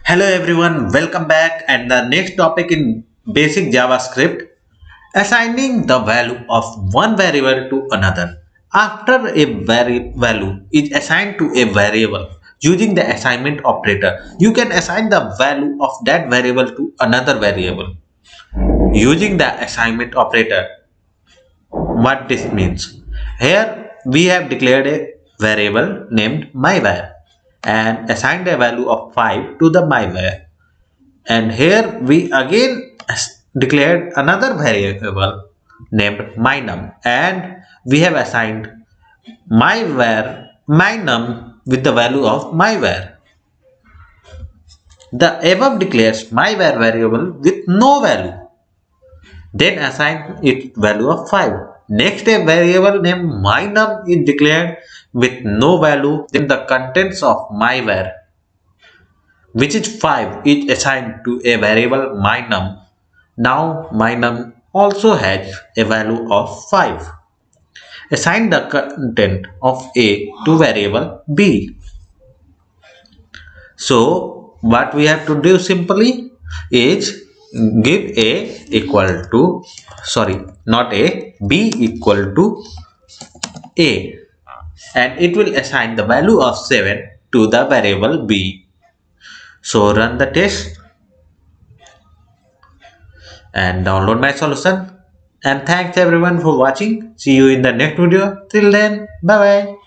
Hello everyone, welcome back and the next topic in basic JavaScript, assigning the value of one variable to another. After a value is assigned to a variable using the assignment operator, you can assign the value of that variable to another variable using the assignment operator. What this means? Here we have declared a variable named myvar and assigned a value of 5 to the myvar. And here we again declared another variable named mynum and we have assigned mynum with the value of myvar. The above declares myvar variable with no value, then assign its value of 5. Next, a variable named mynum is declared with no value, then the contents of myvar, which is 5, is assigned to a variable mynum. Now mynum also has a value of 5. Assign the content of A to variable B. So what we have to do simply is give A equal to, sorry, not A, B equal to A, and it will assign the value of 7 to the variable B. So run the test and download my solution. And thanks everyone for watching. See you in the next video. Till then, bye bye.